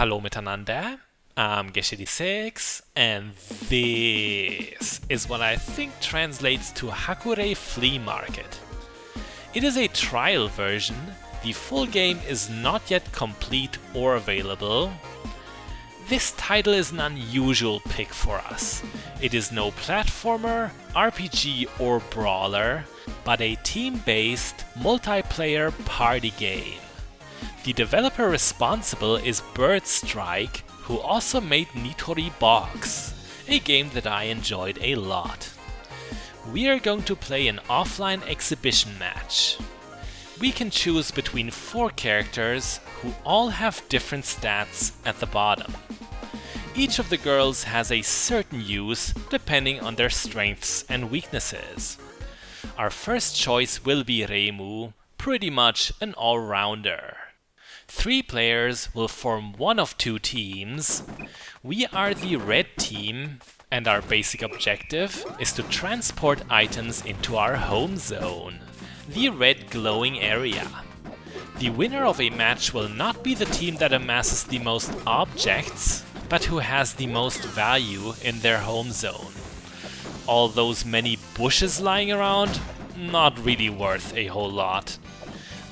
Hallo miteinander, I'm Geshe6, and this is what I think translates to Hakurei Flea Market. It is a trial version, the full game is not yet complete or available. This title is an unusual pick for us. It is no platformer, RPG or brawler, but a team-based, multiplayer party game. The developer responsible is Bird Strike, who also made Nitori Box, a game that I enjoyed a lot. We are going to play an offline exhibition match. We can choose between 4 characters who all have different stats at the bottom. Each of the girls has a certain use depending on their strengths and weaknesses. Our first choice will be Reimu, pretty much an all-rounder. 3 players will form one of 2 teams. We are the red team, and our basic objective is to transport items into our home zone, the red glowing area. The winner of a match will not be the team that amasses the most objects, but who has the most value in their home zone. All those many bushes lying around, not really worth a whole lot.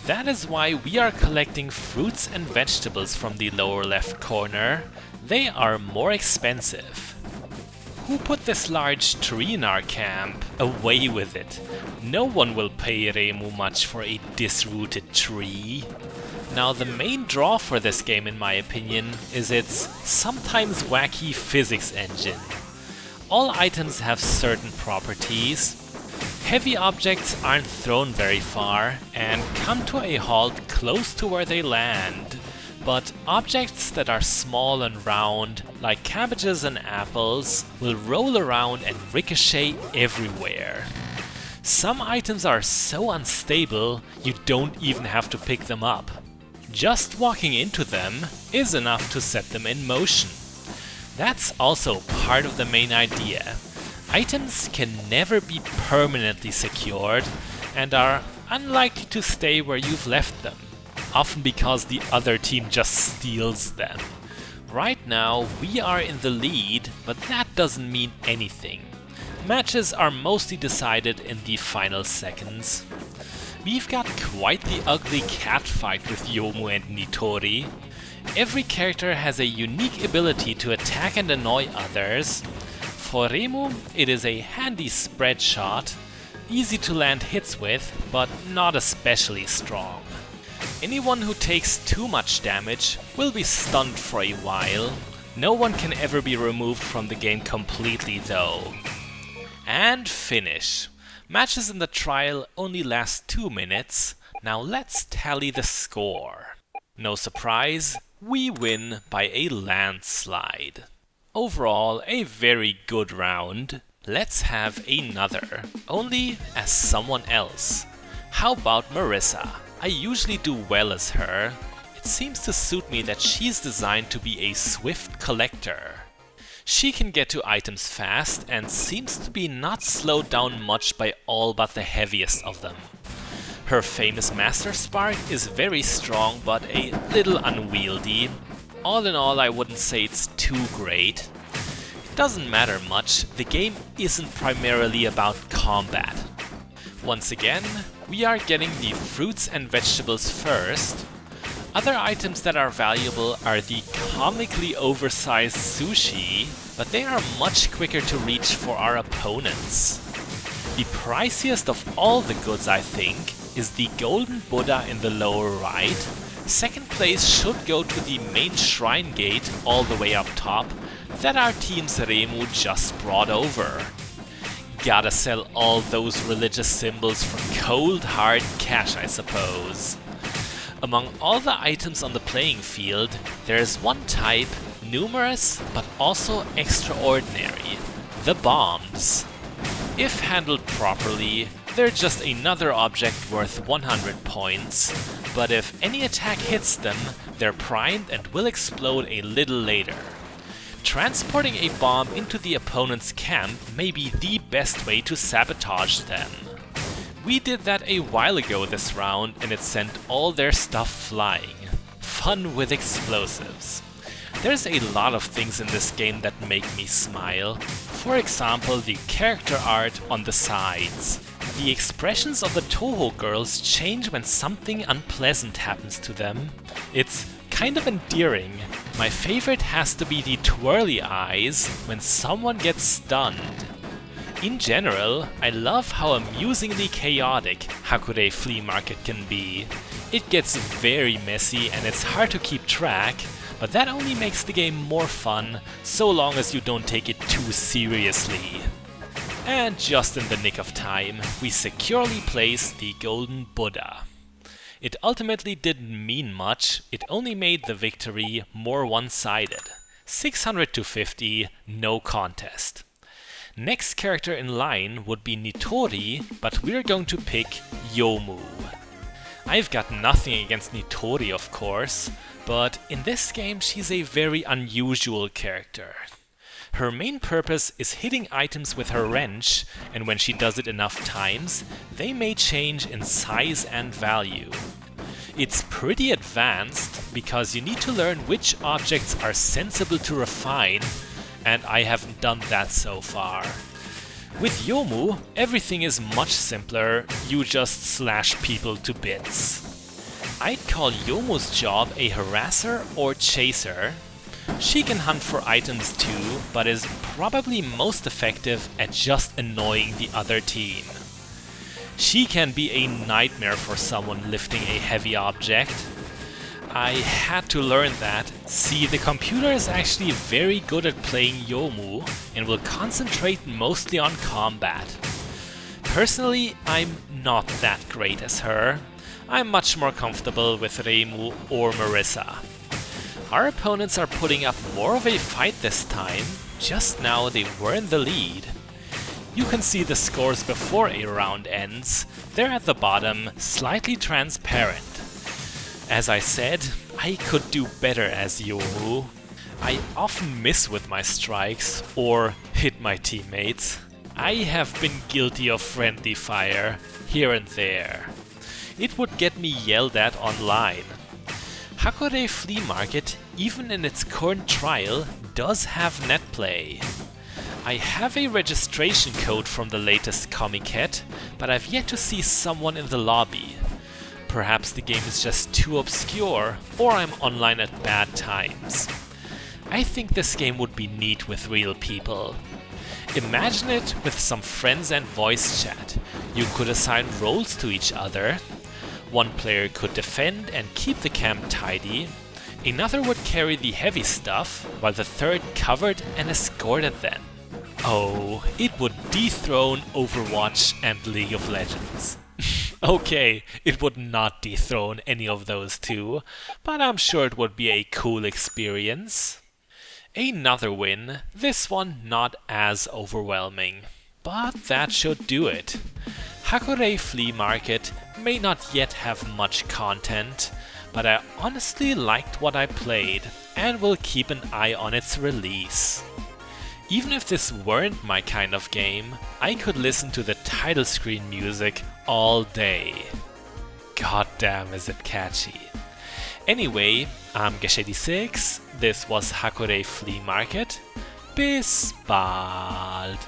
That is why we are collecting fruits and vegetables from the lower left corner. They are more expensive. Who put this large tree in our camp? Away with it. No one will pay Reimu much for a disrooted tree. Now the main draw for this game, in my opinion, is its sometimes wacky physics engine. All items have certain properties. Heavy objects aren't thrown very far and come to a halt close to where they land. But objects that are small and round, like cabbages and apples, will roll around and ricochet everywhere. Some items are so unstable, you don't even have to pick them up. Just walking into them is enough to set them in motion. That's also part of the main idea. Items can never be permanently secured and are unlikely to stay where you've left them, often because the other team just steals them. Right now we are in the lead, but that doesn't mean anything. Matches are mostly decided in the final seconds. We've got quite the ugly cat fight with Yomu and Nitori. Every character has a unique ability to attack and annoy others. For Reimu, it is a handy spread shot, easy to land hits with, but not especially strong. Anyone who takes too much damage will be stunned for a while. No one can ever be removed from the game completely though. And finish. Matches in the trial only last 2 minutes. Now let's tally the score. No surprise, we win by a landslide. Overall, a very good round. Let's have another, only as someone else. How about Marissa? I usually do well as her. It seems to suit me that she's designed to be a swift collector. She can get to items fast and seems to be not slowed down much by all but the heaviest of them. Her famous Master Spark is very strong but a little unwieldy. All in all, I wouldn't say it's too great. It doesn't matter much, the game isn't primarily about combat. Once again, we are getting the fruits and vegetables first. Other items that are valuable are the comically oversized sushi, but they are much quicker to reach for our opponents. The priciest of all the goods, I think, is the golden Buddha in the lower right. Second place should go to the main shrine gate all the way up top that our team's Reimu just brought over. Gotta sell all those religious symbols for cold hard cash, I suppose. Among all the items on the playing field, there is one type, numerous but also extraordinary: the bombs. If handled properly, they're just another object worth 100 points, but if any attack hits them, they're primed and will explode a little later. Transporting a bomb into the opponent's camp may be the best way to sabotage them. We did that a while ago this round and it sent all their stuff flying. Fun with explosives. There's a lot of things in this game that make me smile. For example, the character art on the sides. The expressions of the Touhou girls change when something unpleasant happens to them. It's kind of endearing. My favorite has to be the twirly eyes when someone gets stunned. In general, I love how amusingly chaotic Hakurei Flea Market can be. It gets very messy and it's hard to keep track, but that only makes the game more fun, so long as you don't take it too seriously. And just in the nick of time, we securely place the Golden Buddha. It ultimately didn't mean much, it only made the victory more one-sided. 600 to 50, no contest. Next character in line would be Nitori, but we're going to pick Yomu. I've got nothing against Nitori, of course, but in this game she's a very unusual character. Her main purpose is hitting items with her wrench, and when she does it enough times, they may change in size and value. It's pretty advanced, because you need to learn which objects are sensible to refine, and I haven't done that so far. With Yomu, everything is much simpler, you just slash people to bits. I'd call Yomu's job a harasser or chaser. She can hunt for items too, but is probably most effective at just annoying the other team. She can be a nightmare for someone lifting a heavy object. I had to learn that. See, the computer is actually very good at playing Yomu and will concentrate mostly on combat. Personally, I'm not that great as her. I'm much more comfortable with Reimu or Marissa. Our opponents are putting up more of a fight this time. Just now they were in the lead. You can see the scores before a round ends. They're at the bottom, slightly transparent. As I said, I could do better as Yomu. I often miss with my strikes, or hit my teammates. I have been guilty of friendly fire, here and there. It would get me yelled at online. Hakurei Flea Market, even in its current trial, does have netplay. I have a registration code from the latest Comiket, but I've yet to see someone in the lobby. Perhaps the game is just too obscure, or I'm online at bad times. I think this game would be neat with real people. Imagine it with some friends and voice chat. You could assign roles to each other. One player could defend and keep the camp tidy. Another would carry the heavy stuff, while the third covered and escorted them. Oh, it would dethrone Overwatch and League of Legends. Okay, it would not dethrone any of those two, but I'm sure it would be a cool experience. Another win, this one not as overwhelming. But that should do it. Hakurei Flea Market may not yet have much content, but I honestly liked what I played and will keep an eye on its release. Even if this weren't my kind of game, I could listen to the title screen music all day. God damn, is it catchy. Anyway, I'm Gesh86, this was Hakurei Flea Market. Bis bald!